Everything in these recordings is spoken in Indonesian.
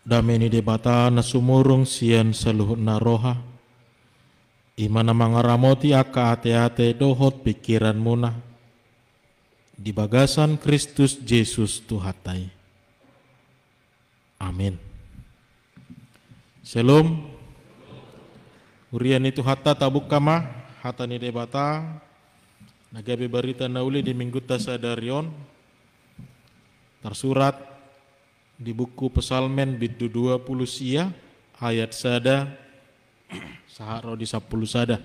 Dameni debata na sumurung sian saluhut na roha. Imana mangaramoti aka ate-ate dohot pikiran muna. Di bagasan Kristus Yesus Tuhatai. Amin. Shalom. Urian itu hatta tabuk kama hata ni debata. Nagabi barita nauli di minggu tasadarion. Tersurat di buku Pesalmen bidu 20 sia ayat sada saharo di 10 sada.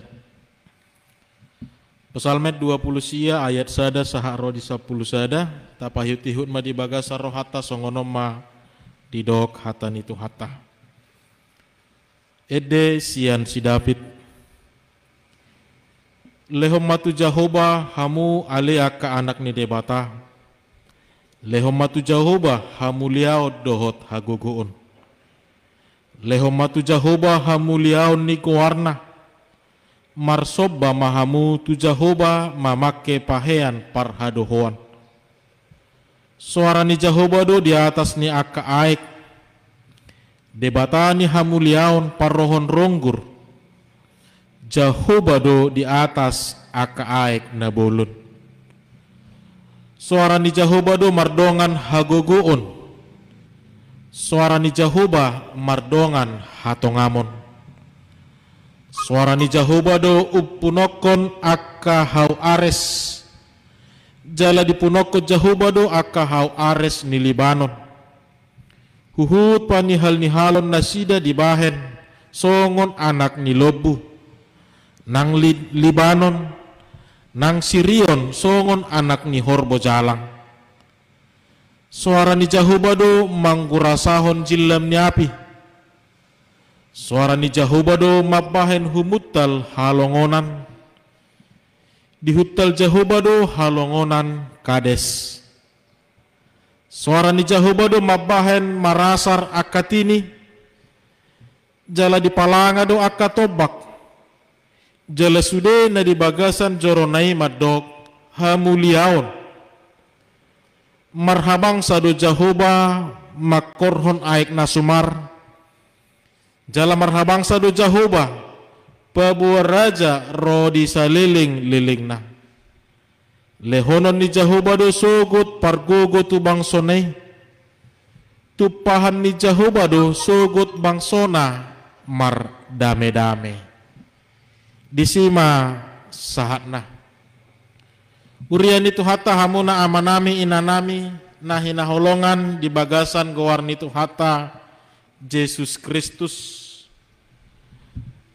Pesalmen 20 sia ayat sada saharo di 10 sada tapahut-ihut ma di bagasa roh hatta songonom ma di dok hatan itu hatta. Ede sian si David lehom matu Jahoba hamu ale aka anak ni debata. Lehom matu Jahoba hamuliao dohot hagogoon. Lehom matu Jahoba hamuliao ni kuwarna. Marsoba mahamu tu Jahoba mamake pahean parhadohoan. Suara ni Jahoba do di atas ni aka aik. Debata ni hamuliaon parrohon ronggur. Jahoba do di atas aka aik na bolun. Suara ni Jahoba do mardongan hagogoon. Suara ni Jahoba mardongan hatongamon. Suara ni Jahoba do upunokon aka hau ares. Jala dipunokon Jahoba do aka hau ares ni Libanon. Huhut panihal nihalon nasida di bahen. Songon anak ni lobu. Nang Libanon. Nang Sirion songon anak ni Horbo jalang. Suara ni Jahoba do manggurasahon jilam ni api. Suara ni Jahoba do mabahen humutal halongonan. Di hutal Jahoba do halongonan kades. Suara ni Jahoba do mabahen marasar akatini. Jala di palanga do akatobak. Jala sude na di bagasan joronai madok hamuliaon. Marhabang sado Jahoba makorhon aik nasumar. Jala marhabang sado Jahoba pabuar raja rodi saliling na. Lehonon ni Jahoba do sogot pargogo tu bangsonai. Tupahan ni Jahoba do sogot bangsona mar dame-dame. Disima sahatna. Urian itu hatta hamuna amanami inanami nahina holongan di bagasan gowarni itu hatta Yesus Kristus.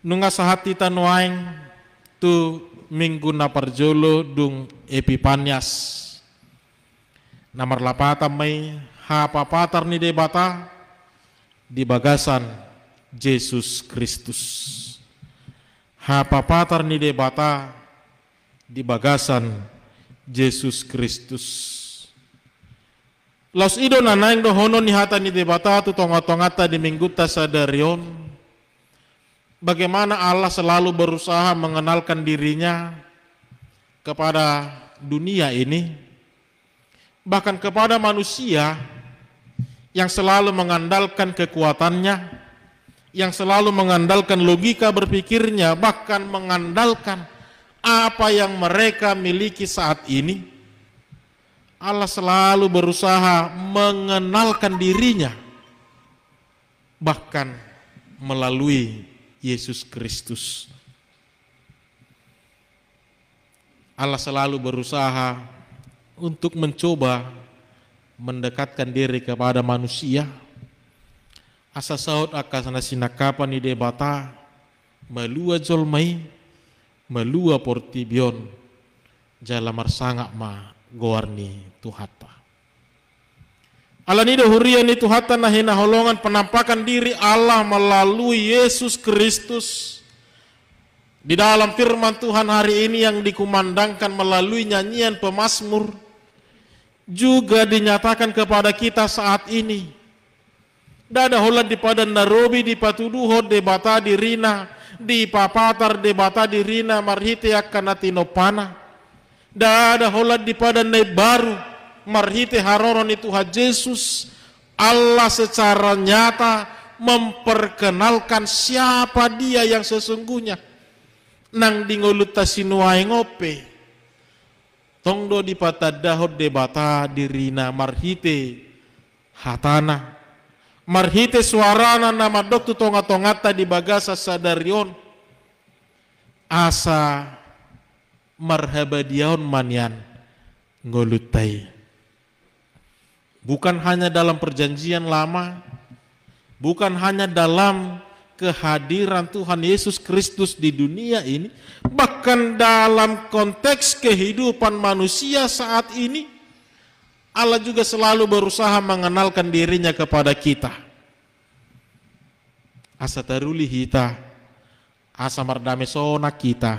Nunga sahati tanuaing tu minggu na parjolo dung Epipanias. Namar lapata may hapapatar ni debata di bagasan Yesus Kristus. Hapapatar ni debata di bagasan Yesus Kristus. Los ido nanaing dohono ni hata ni debata tu tonga-tongata di minggu tasadarion. Bagaimana Allah selalu berusaha mengenalkan dirinya kepada dunia ini. Bahkan kepada manusia yang selalu mengandalkan kekuatannya. Yang selalu mengandalkan logika berpikirnya, bahkan mengandalkan apa yang mereka miliki saat ini. Allah selalu berusaha mengenalkan dirinya, bahkan melalui Yesus Kristus. Allah selalu berusaha untuk mencoba mendekatkan diri kepada manusia. Asa saud akasana sinakapan ni debata malua jolmai malua portibion jala marsangak ma gowarni tuhata. Alanido hurian itu hatta nahina holongan penampakan diri Allah melalui Yesus Kristus. Di dalam firman Tuhan hari ini yang dikumandangkan melalui nyanyian pemazmur juga dinyatakan kepada kita saat ini. Dada holan di padan narobi di patuduho debata di rina di papatar debata di rina marhite akanatino pana. Dada holan di padan baru marhite haroron itu ha Jesus Allah secara nyata memperkenalkan siapa dia yang sesungguhnya. Nang dingolut tasinuai ngope. Tongdo di patadahod debata dirina marhite hatana. Marhite suarana nama doktu tonga-tongata di bagasa sadarion. Asa marhabadiaon manian ngolutai. Bukan hanya dalam perjanjian lama, bukan hanya dalam kehadiran Tuhan Yesus Kristus di dunia ini, bahkan dalam konteks kehidupan manusia saat ini, Allah juga selalu berusaha mengenalkan dirinya kepada kita. Asa taruli hita, asa mardame sona kita,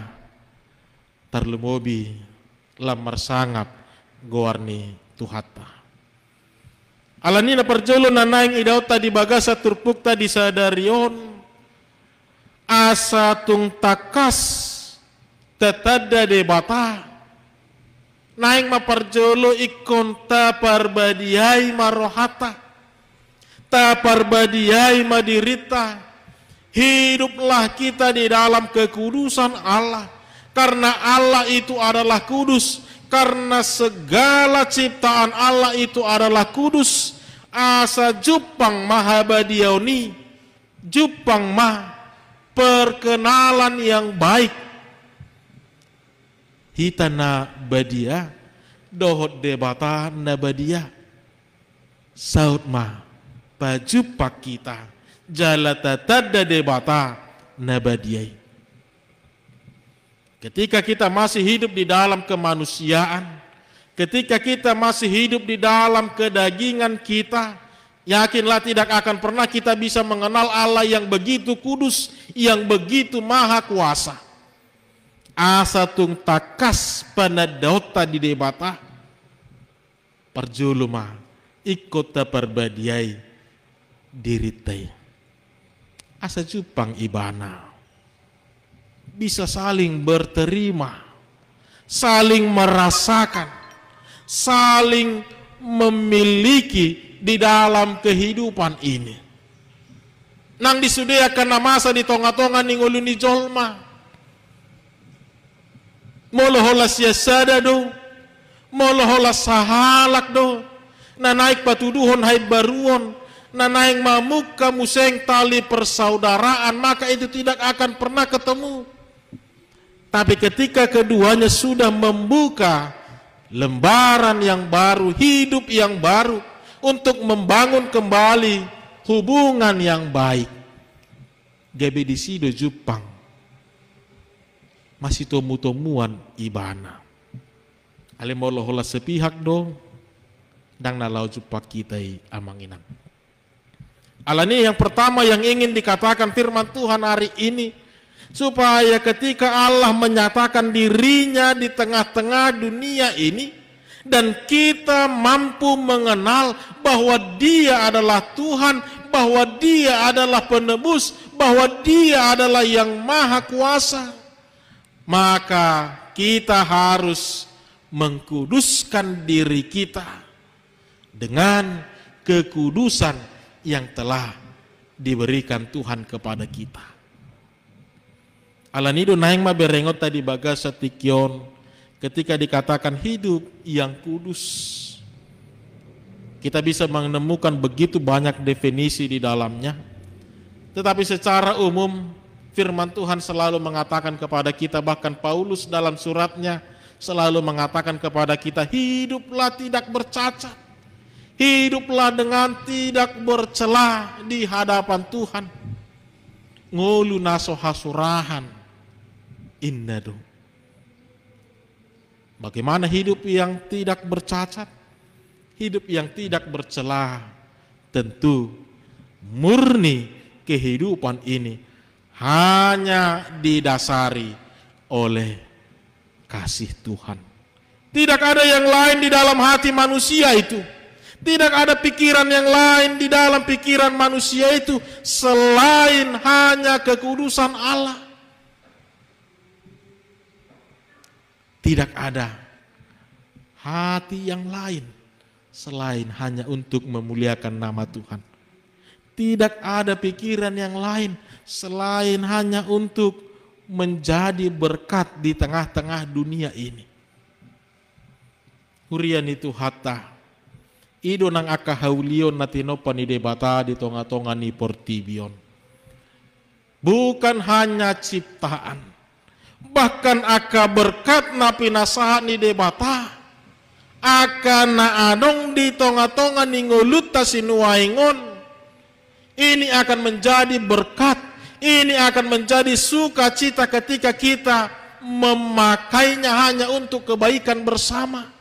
terlemobi lamar sangap goarni tuhata. Alanina perjolo nanaing idaw tadi bagasa turpuk tadi sadarion asa tung takas tetada debata naing maparjolo ikon taparbadiai marohata taparbadiai madirita. Hiduplah kita di dalam kekudusan Allah karena Allah itu adalah kudus. Karena segala ciptaan Allah itu adalah kudus. Asa jupang mahabadiauni, jupang mah perkenalan yang baik. Hitana badia, dohot debata na badia. Saud mah pajupak kita, jalata tada debata na badiai. Ketika kita masih hidup di dalam kemanusiaan, ketika kita masih hidup di dalam kedagingan kita, yakinlah tidak akan pernah kita bisa mengenal Allah yang begitu kudus, yang begitu maha kuasa. Asa tung takas panadota di debata, perjuluma ikota perbadiai diritai. Asa jupang ibana. Bisa saling berterima, saling merasakan, saling memiliki di dalam kehidupan ini. Nang disudiakan masa di tonga-tonga ninguluni jolma. Molohola siasada do, molohola sahalak do, na naik patuduhon hai baruon, na naik mamuka museng tali persaudaraan, maka itu tidak akan pernah ketemu. Tapi ketika keduanya sudah membuka lembaran yang baru, hidup yang baru, untuk membangun kembali hubungan yang baik. Gabe di sido Jepang masih tomu-tomuan ibana. Alimolohola sepihak dong, dang nalau jupak kita amang inang. Alani yang pertama yang ingin dikatakan firman Tuhan hari ini, supaya ketika Allah menyatakan dirinya di tengah-tengah dunia ini, dan kita mampu mengenal bahwa Dia adalah Tuhan, bahwa Dia adalah penebus, bahwa Dia adalah yang maha kuasa, maka kita harus mengkuduskan diri kita dengan kekudusan yang telah diberikan Tuhan kepada kita. Alanido naing maberengot tadi bagasa tikyon ketika dikatakan hidup yang kudus. Kita bisa menemukan begitu banyak definisi di dalamnya. Tetapi secara umum firman Tuhan selalu mengatakan kepada kita, bahkan Paulus dalam suratnya selalu mengatakan kepada kita, hiduplah tidak bercacat, hiduplah dengan tidak bercela di hadapan Tuhan. Ngulu naso hasurahan innadu. Bagaimana hidup yang tidak bercacat? Hidup yang tidak bercela, tentu murni kehidupan ini hanya didasari oleh kasih Tuhan. Tidak ada yang lain di dalam hati manusia itu. Tidak ada pikiran yang lain di dalam pikiran manusia itu selain hanya kekudusan Allah. Tidak ada hati yang lain selain hanya untuk memuliakan nama Tuhan. Tidak ada pikiran yang lain selain hanya untuk menjadi berkat di tengah-tengah dunia ini. Hurian itu hatta ido nang aka haulion natino panide bata di tonga-tonga ni portibion. Bukan hanya ciptaan, bahkan aka berkat na pinasahan ni debata, aka na adong di tonga-tonga ni nguluta sinuaingon. Ini akan menjadi berkat, ini akan menjadi sukacita ketika kita memakainya hanya untuk kebaikan bersama.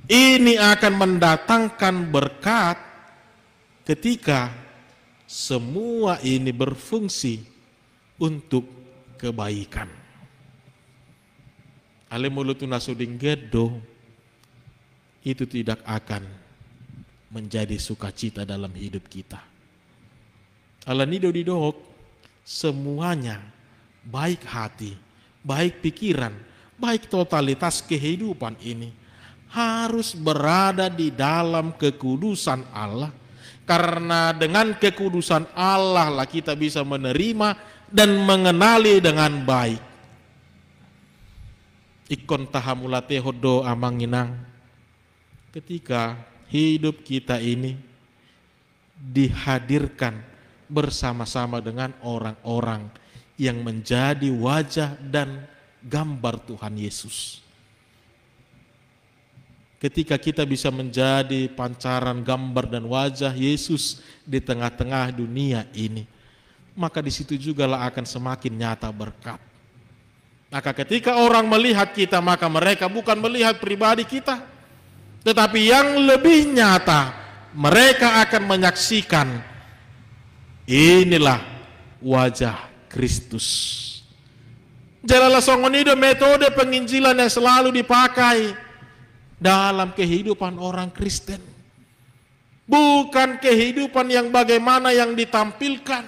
Ini akan mendatangkan berkat ketika semua ini berfungsi untuk kebaikan. Ale mulutu nasuding gedo itu tidak akan menjadi sukacita dalam hidup kita. Alanido didok semuanya baik hati, baik pikiran, baik totalitas kehidupan ini harus berada di dalam kekudusan Allah. Karena dengan kekudusan Allah lah kita bisa menerima dan mengenali dengan baik. Ikon tahamulate hodo amanginang. Ketika hidup kita ini dihadirkan bersama-sama dengan orang-orang yang menjadi wajah dan gambar Tuhan Yesus. Ketika kita bisa menjadi pancaran gambar dan wajah Yesus di tengah-tengah dunia ini, maka di situ juga lah akan semakin nyata berkat. Maka ketika orang melihat kita, maka mereka bukan melihat pribadi kita, tetapi yang lebih nyata, mereka akan menyaksikan inilah wajah Kristus. Jalalah songonido metode penginjilan yang selalu dipakai dalam kehidupan orang Kristen. Bukan kehidupan yang bagaimana yang ditampilkan.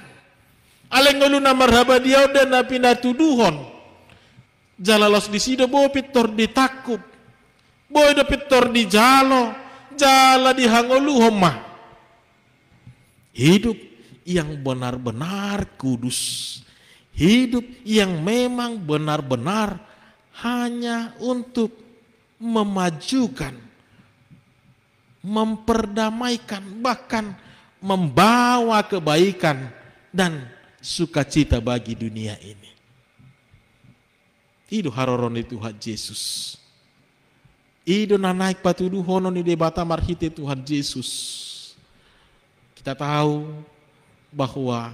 Alengoluna marhaba diau dan napinda tuduhon. Jalalos di sido bo pitor ditakub. Boy do pitor di jalo. Jala di hangoluhom mah. Hidup yang benar-benar kudus. Hidup yang memang benar-benar hanya untuk memajukan, memperdamaikan, bahkan membawa kebaikan dan sukacita bagi dunia ini. Itu haroron Tuhan Yesus. Itu naik patuduh hono ni debata marhite Tuhan Yesus. Kita tahu bahwa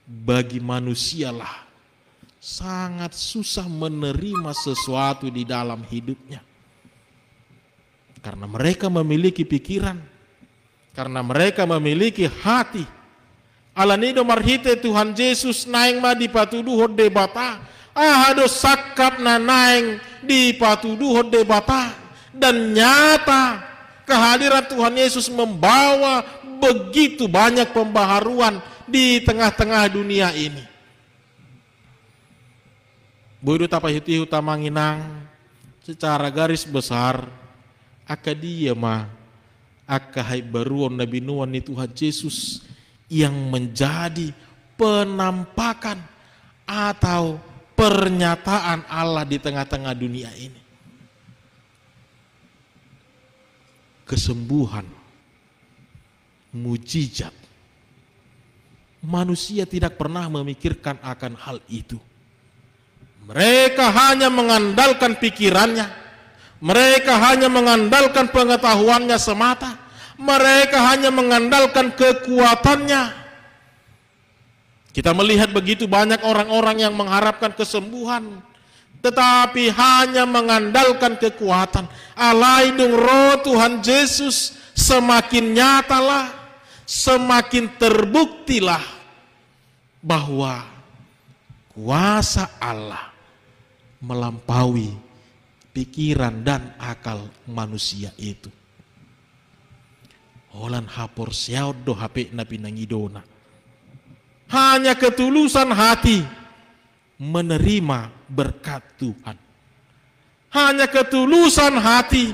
bagi manusialah sangat susah menerima sesuatu di dalam hidupnya. Karena mereka memiliki pikiran, karena mereka memiliki hati. Alanido marhite Tuhan Yesus naing ma di patuduh debata. Ahado sakap na naing di patuduh debata. Dan nyata kehadiran Tuhan Yesus membawa begitu banyak pembaharuan di tengah-tengah dunia ini. Bodoh tapahiti utamanginang secara garis besar akadia mah akahai baruon Nabi Nuhan ni Tuhan Yesus yang menjadi penampakan atau pernyataan Allah di tengah-tengah dunia ini. Kesembuhan, mujizat. Manusia tidak pernah memikirkan akan hal itu. Mereka hanya mengandalkan pikirannya. Mereka hanya mengandalkan pengetahuannya semata. Mereka hanya mengandalkan kekuatannya. Kita melihat begitu banyak orang-orang yang mengharapkan kesembuhan, tetapi hanya mengandalkan kekuatan. Alaidung roh Tuhan Yesus semakin nyatalah, semakin terbuktilah bahwa kuasa Allah melampaui pikiran dan akal manusia itu. Olan hapor siaud do hape na pinangidona. Hanya ketulusan hati menerima berkat Tuhan. hanya ketulusan hati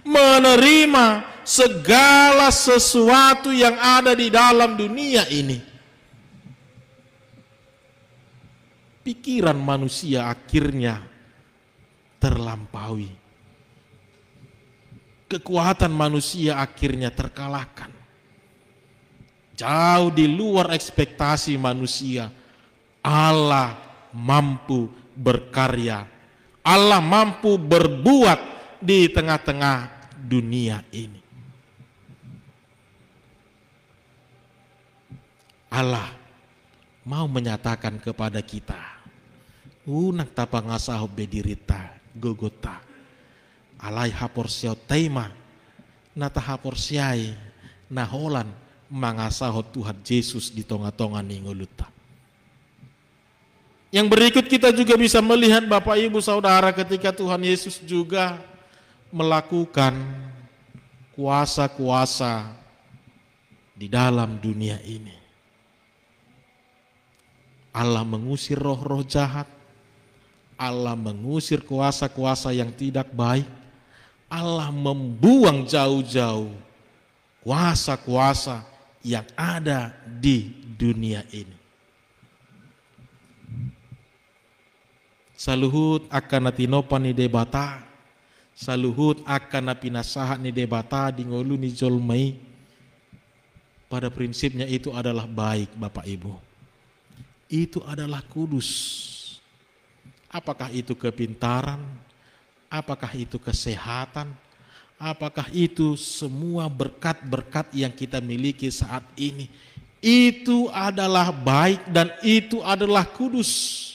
menerima segala sesuatu yang ada di dalam dunia ini. Pikiran manusia akhirnya terlampaui. Kekuatan manusia akhirnya terkalahkan. Jauh di luar ekspektasi manusia, Allah mampu berkarya. Allah mampu berbuat di tengah-tengah dunia ini. Allah mau menyatakan kepada kita, unak tapangasaho bedirita gogota, alai haporsiau tema, nata haporsiai naholan mangasaho Tuhan Yesus di tonga-tonga ningoluta. Yang berikut kita juga bisa melihat Bapak Ibu Saudara ketika Tuhan Yesus juga melakukan kuasa-kuasa di dalam dunia ini. Allah mengusir roh-roh jahat, Allah mengusir kuasa-kuasa yang tidak baik, Allah membuang jauh-jauh kuasa-kuasa yang ada di dunia ini. Saluhut akan natinopan ni debata, saluhut akan napinasahat ni debata di ngolu ni jolmai. Pada prinsipnya itu adalah baik Bapak Ibu. Itu adalah kudus. Apakah itu kepintaran? Apakah itu kesehatan? Apakah itu semua berkat-berkat yang kita miliki saat ini? Itu adalah baik dan itu adalah kudus.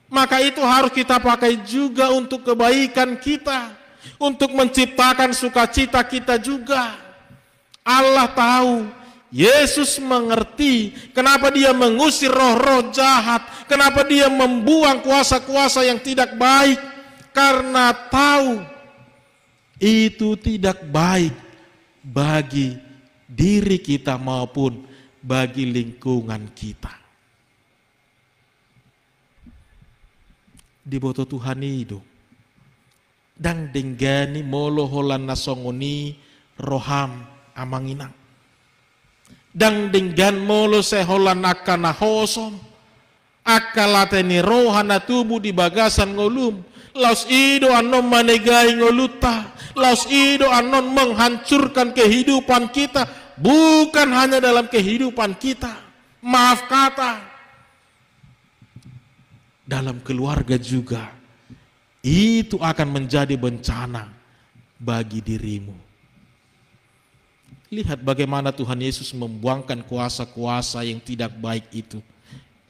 Maka itu harus kita pakai juga untuk kebaikan kita, untuk menciptakan sukacita kita juga. Allah tahu, Yesus mengerti kenapa dia mengusir roh-roh jahat, kenapa dia membuang kuasa-kuasa yang tidak baik, karena tahu itu tidak baik bagi diri kita maupun bagi lingkungan kita. Di boto Tuhan itu dang denggani molo holan nasongoni roham amanginang dang denggan molo seholan akana hosom akalateni rohana tubuh di bagasan ngolum laus ido anon manegai ngoluta laus ido anon menghancurkan kehidupan kita, bukan hanya dalam kehidupan kita, maaf kata dalam keluarga juga, itu akan menjadi bencana bagi dirimu. Lihat bagaimana Tuhan Yesus membuangkan kuasa-kuasa yang tidak baik itu.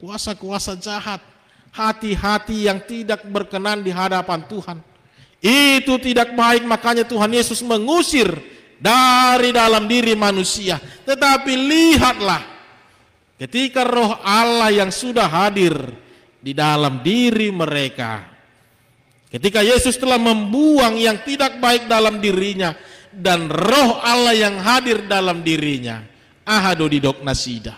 Kuasa-kuasa jahat, hati-hati yang tidak berkenan di hadapan Tuhan. Itu tidak baik, makanya Tuhan Yesus mengusir dari dalam diri manusia. Tetapi lihatlah, ketika roh Allah yang sudah hadir di dalam diri mereka, ketika Yesus telah membuang yang tidak baik dalam dirinya dan roh Allah yang hadir dalam dirinya, ahado didok nasida,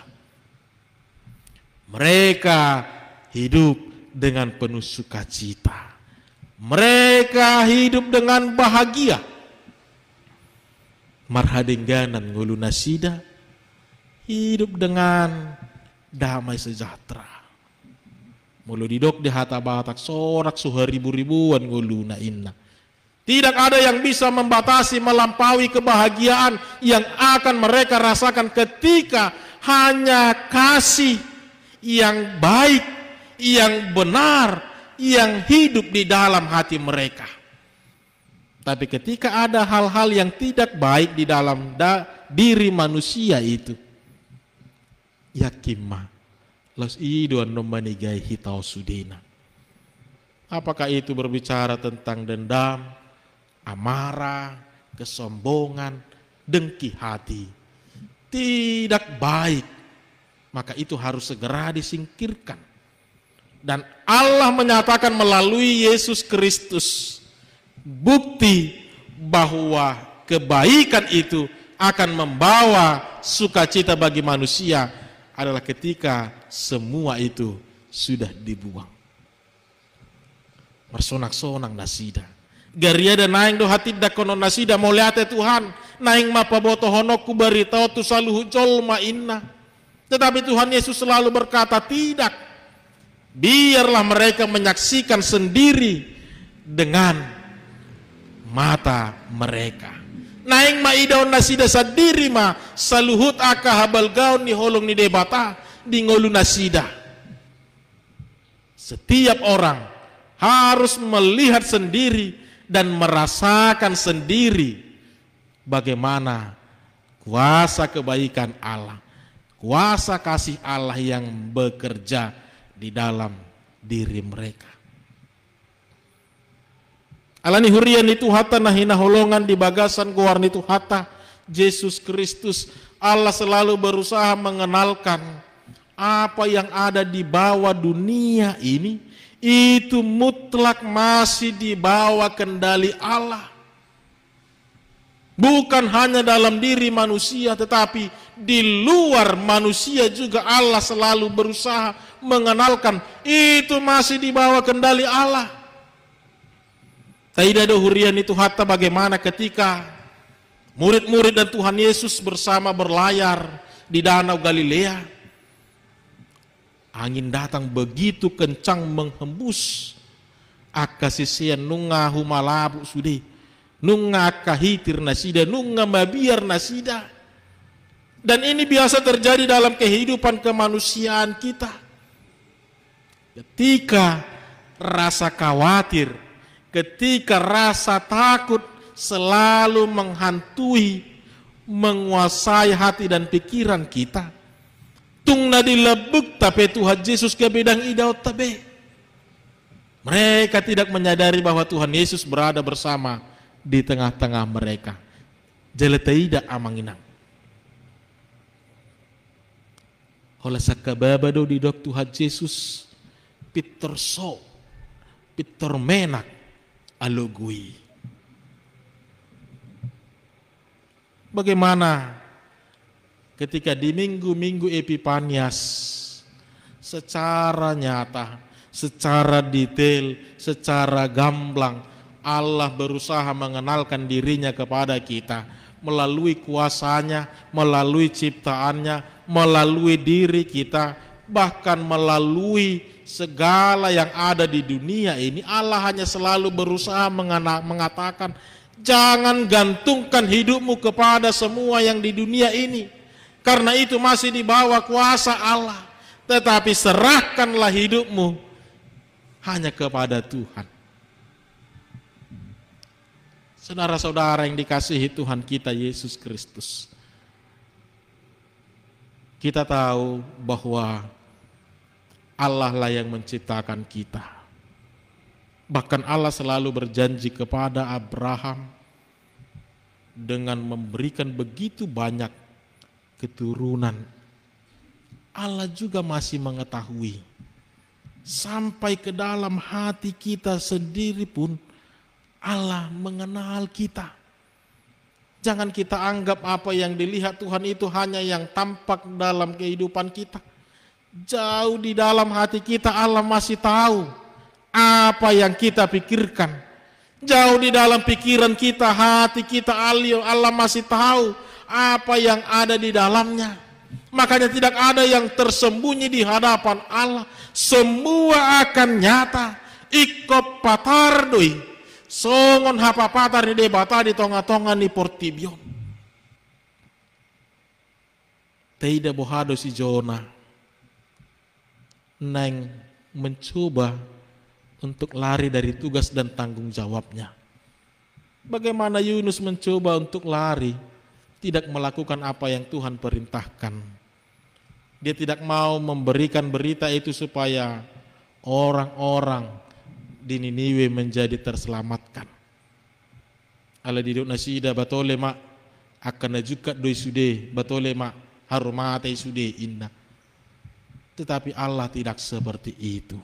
mereka hidup dengan penuh sukacita, mereka hidup dengan bahagia. Marhadengganan ngulu nasida, hidup dengan damai sejahtera. Mulu didok di hata batak sorak suharibu-ribuan nguluna inna. Tidak ada yang bisa membatasi melampaui kebahagiaan yang akan mereka rasakan ketika hanya kasih yang baik, yang benar, yang hidup di dalam hati mereka. Tapi ketika ada hal-hal yang tidak baik di dalam diri manusia itu, yakimah las idoan nomanigai hitau sudena. Apakah itu berbicara tentang dendam, amarah, kesombongan, dengki hati? Tidak baik. Maka itu harus segera disingkirkan. Dan Allah menyatakan melalui Yesus Kristus bukti bahwa kebaikan itu akan membawa sukacita bagi manusia adalah ketika semua itu sudah dibuang. Bersonak-sonak nasida. Garia dan naing do hati da kono nasida moliate Tuhan, naing mapaboto honoku beritahu tu saluhu jolma inna. Tetapi Tuhan Yesus selalu berkata tidak. Biarlah mereka menyaksikan sendiri dengan mata mereka. Naing maidaon nasida sadiri ma saluhut aka habal gaun ni holong ni debata di ngolu nasida. Setiap orang harus melihat sendiri dan merasakan sendiri bagaimana kuasa kebaikan Allah, kuasa kasih Allah yang bekerja di dalam diri mereka. Alani hurian itu hata nahina holongan di bagasan goar itu hata Yesus Kristus. Allah selalu berusaha mengenalkan apa yang ada di bawah dunia ini itu mutlak masih di bawah kendali Allah. Bukan hanya dalam diri manusia, tetapi di luar manusia juga Allah selalu berusaha mengenalkan itu masih di bawah kendali Allah. Tidak ada hurian itu hatta bagaimana ketika murid-murid dan Tuhan Yesus bersama berlayar di Danau Galilea. Angin datang begitu kencang menghembus. Akasisian nunga humalabu sudi. Nunga kahitir nasida, nunga mabiar nasida. Dan ini biasa terjadi dalam kehidupan kemanusiaan kita. Ketika rasa khawatir, ketika rasa takut selalu menghantui, menguasai hati dan pikiran kita, tung nadi lebuk tapi Tuhan Yesus ke bidang idau tabe. Mereka tidak menyadari bahwa Tuhan Yesus berada bersama di tengah-tengah mereka. Jeleta tidak amanginang. Oleh sakababado di dok Tuhan Yesus Peter so, Peter menak alugui. Bagaimana ketika di minggu-minggu Epifanias secara nyata, secara detail, secara gamblang Allah berusaha mengenalkan dirinya kepada kita melalui kuasanya, melalui ciptaannya, melalui diri kita, bahkan melalui segala yang ada di dunia ini. Allah hanya selalu berusaha mengatakan, jangan gantungkan hidupmu kepada semua yang di dunia ini, karena itu masih di bawah kuasa Allah. Tetapi serahkanlah hidupmu hanya kepada Tuhan. Saudara-saudara yang dikasihi Tuhan kita Yesus Kristus, kita tahu bahwa Allah lah yang menciptakan kita. Bahkan Allah selalu berjanji kepada Abraham dengan memberikan begitu banyak keturunan. Allah juga masih mengetahui sampai ke dalam hati kita sendiri pun Allah mengenal kita. Jangan kita anggap apa yang dilihat Tuhan itu hanya yang tampak dalam kehidupan kita. Jauh di dalam hati kita Allah masih tahu apa yang kita pikirkan. Jauh di dalam pikiran kita, hati kita, Allah masih tahu apa yang ada di dalamnya. Makanya tidak ada yang tersembunyi di hadapan Allah. Semua akan nyata. Ikop patardoi. Songon hapapatar ni debata di tonga-tonga ni portibion. Tidak bohado si Jona neng mencoba untuk lari dari tugas dan tanggung jawabnya. Bagaimana Yunus mencoba untuk lari, tidak melakukan apa yang Tuhan perintahkan. Dia tidak mau memberikan berita itu supaya orang-orang di Niniwe menjadi terselamatkan. Ala diduk nasida batole mak akan juga doi sude batole mak harumatai sude inna. Tetapi Allah tidak seperti itu.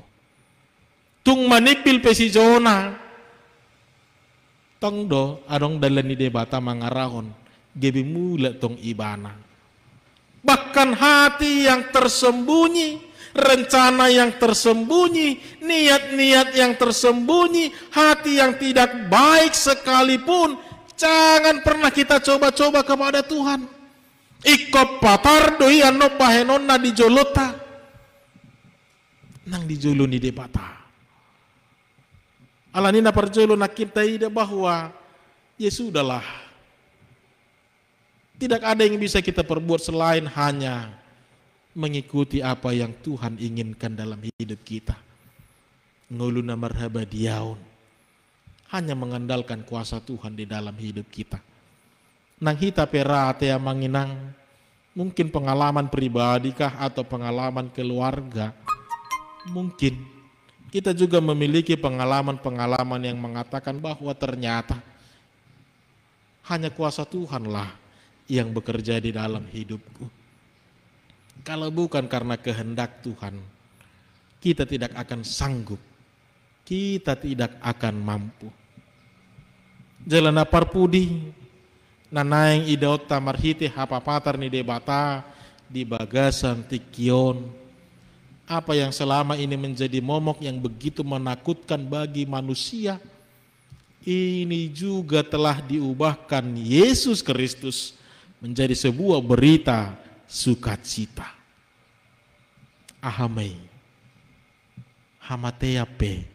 Tung manipil pesi Jona tong do adong dalan ni debata mangarahon gebi mula tong ibana. Bahkan hati yang tersembunyi, rencana yang tersembunyi, niat-niat yang tersembunyi, hati yang tidak baik sekalipun, jangan pernah kita coba-coba kepada Tuhan. Ikop patardo iano pahenonna di jolota, nang dijuluni di bata. Alanina perjolo nak kita ide bahwa ya sudahlah. Tidak ada yang bisa kita perbuat selain hanya mengikuti apa yang Tuhan inginkan dalam hidup kita. Nguluna marhaba diaun. Hanya mengandalkan kuasa Tuhan di dalam hidup kita. Nang hita perate yang manginang, mungkin pengalaman pribadi kah atau pengalaman keluarga. Mungkin kita juga memiliki pengalaman-pengalaman yang mengatakan bahwa ternyata hanya kuasa Tuhanlah yang bekerja di dalam hidupku. Kalau bukan karena kehendak Tuhan, kita tidak akan sanggup, kita tidak akan mampu. Jalan parpudi, nanaing idota marhiti hapapatar ni debata di bagasan tikion. Apa yang selama ini menjadi momok yang begitu menakutkan bagi manusia, ini juga telah diubahkan Yesus Kristus menjadi sebuah berita sukacita. Ahamai, hamateape,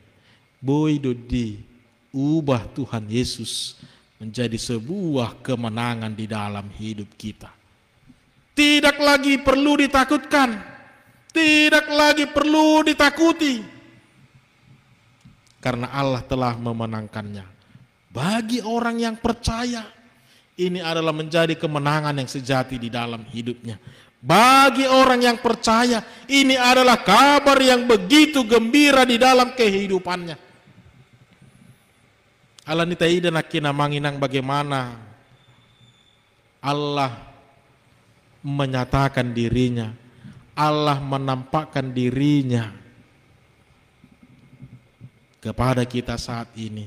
boy dodi, ubah Tuhan Yesus menjadi sebuah kemenangan di dalam hidup kita. Tidak lagi perlu ditakutkan, tidak lagi perlu ditakuti, karena Allah telah memenangkannya. Bagi orang yang percaya, ini adalah menjadi kemenangan yang sejati di dalam hidupnya. Bagi orang yang percaya, ini adalah kabar yang begitu gembira di dalam kehidupannya. Allah nitaida nakina manginang bagaimana Allah menyatakan dirinya, Allah menampakkan dirinya kepada kita saat ini,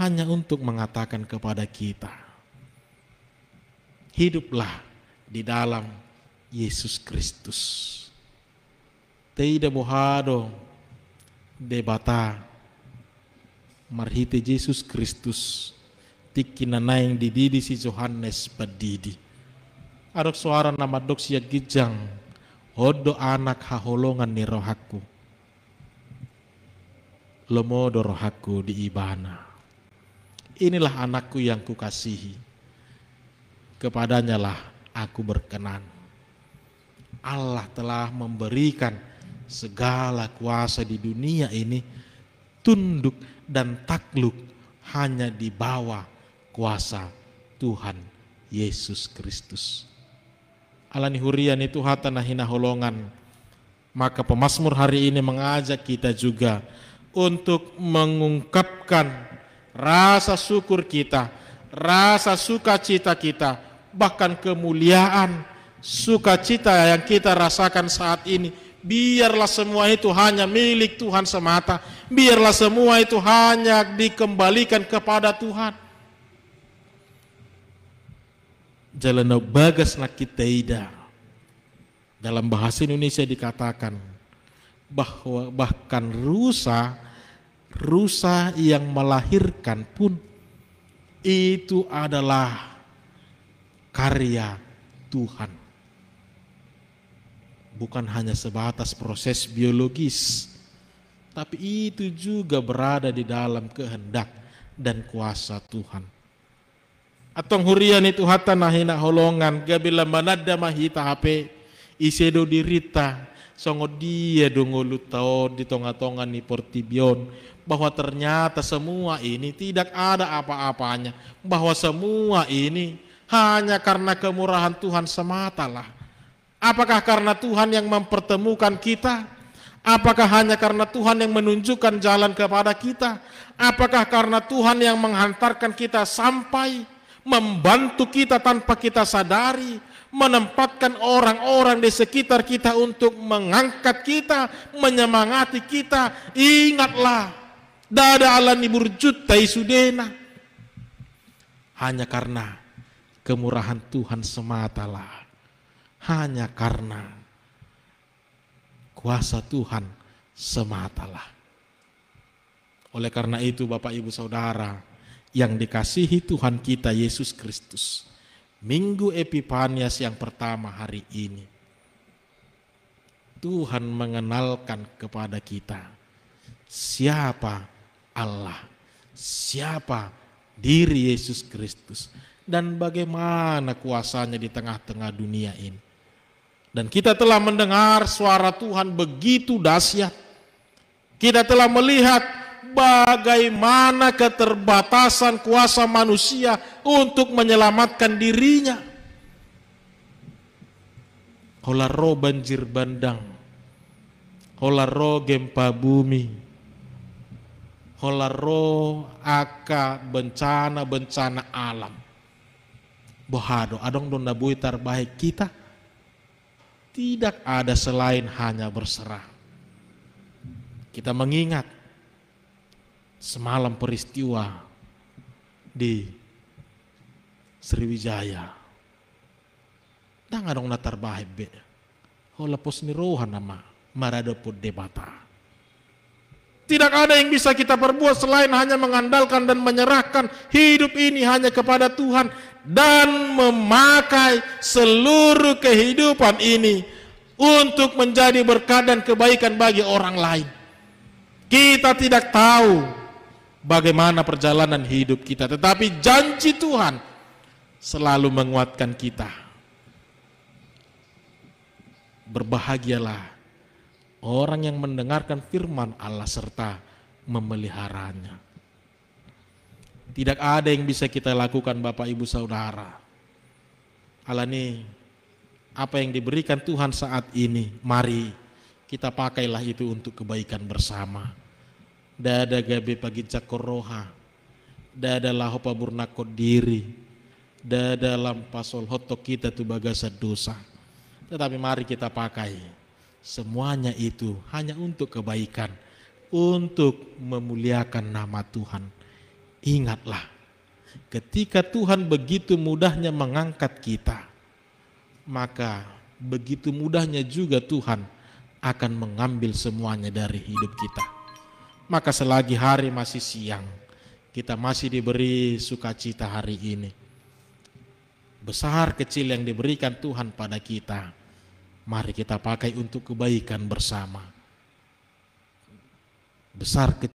hanya untuk mengatakan kepada kita, hiduplah di dalam Yesus Kristus. Tidak mohado debata marhite Yesus Kristus tikinanaing dididi si Yohanes padidi. Adok suara nama dok siya gijang, hodo anak haholongan ni rohaku. Lomodo rohaku di ibana. Inilah anakku yang kukasihi. Kepadanya lah aku berkenan. Allah telah memberikan segala kuasa di dunia ini tunduk dan takluk hanya di bawah kuasa Tuhan Yesus Kristus. Alani hurian itu hata nahina holongan. Maka pemazmur hari ini mengajak kita juga untuk mengungkapkan rasa syukur kita, rasa sukacita kita, bahkan kemuliaan sukacita yang kita rasakan saat ini. Biarlah semua itu hanya milik Tuhan semata. Biarlah semua itu hanya dikembalikan kepada Tuhan. Jalan bagas nak kita ida. Dalam bahasa Indonesia dikatakan bahwa bahkan rusa yang melahirkan pun itu adalah karya Tuhan. Bukan hanya sebatas proses biologis, tapi itu juga berada di dalam kehendak dan kuasa Tuhan. Atong hurian itu hata nahina holongan gabila manada mahita hape isedo dirita songo dia dongolu tao di tonga-tonga ni portibion, bahwa ternyata semua ini tidak ada apa-apanya, bahwa semua ini hanya karena kemurahan Tuhan sematalah. Apakah karena Tuhan yang mempertemukan kita? Apakah hanya karena Tuhan yang menunjukkan jalan kepada kita? Apakah karena Tuhan yang menghantarkan kita sampai membantu kita tanpa kita sadari, menempatkan orang-orang di sekitar kita untuk mengangkat kita, menyemangati kita? Ingatlah, dada ala ni burjut taisudena. Hanya karena kemurahan Tuhan sematalah. hanya karena kuasa Tuhan sematalah. Oleh karena itu Bapak Ibu Saudara yang dikasihi Tuhan kita Yesus Kristus, Minggu Epifanias yang pertama hari ini, Tuhan mengenalkan kepada kita siapa Allah, siapa diri Yesus Kristus, dan bagaimana kuasanya di tengah-tengah dunia ini. Dan kita telah mendengar suara Tuhan begitu dahsyat. Kita telah melihat bagaimana keterbatasan kuasa manusia untuk menyelamatkan dirinya. Hola roh banjir bandang, hola roh gempa bumi, hola roh aka bencana-bencana alam. Bohado adong don nabui terbaik kita. Tidak ada selain hanya berserah. Kita mengingat semalam peristiwa di Sriwijaya. Tang adong natar bahib be. Hola pos ni rohan nama marado po debata. Tidak ada yang bisa kita perbuat selain hanya mengandalkan dan menyerahkan hidup ini hanya kepada Tuhan dan memakai seluruh kehidupan ini untuk menjadi berkat dan kebaikan bagi orang lain. Kita tidak tahu bagaimana perjalanan hidup kita, tetapi janji Tuhan selalu menguatkan kita. Berbahagialah orang yang mendengarkan firman Allah serta memeliharanya. Tidak ada yang bisa kita lakukan Bapak Ibu Saudara. Alani apa yang diberikan Tuhan saat ini, mari kita pakailah itu untuk kebaikan bersama. Dada gabe pagi cakoroha, dada lahopa burnakot diri, dada lampasol hotok kita tu bagasa dosa. Tetapi mari kita pakai semuanya itu hanya untuk kebaikan, untuk memuliakan nama Tuhan. Ingatlah, ketika Tuhan begitu mudahnya mengangkat kita, maka begitu mudahnya juga Tuhan akan mengambil semuanya dari hidup kita. Maka selagi hari masih siang, kita masih diberi sukacita hari ini. Besar kecil yang diberikan Tuhan pada kita, mari kita pakai untuk kebaikan bersama. Besar kecil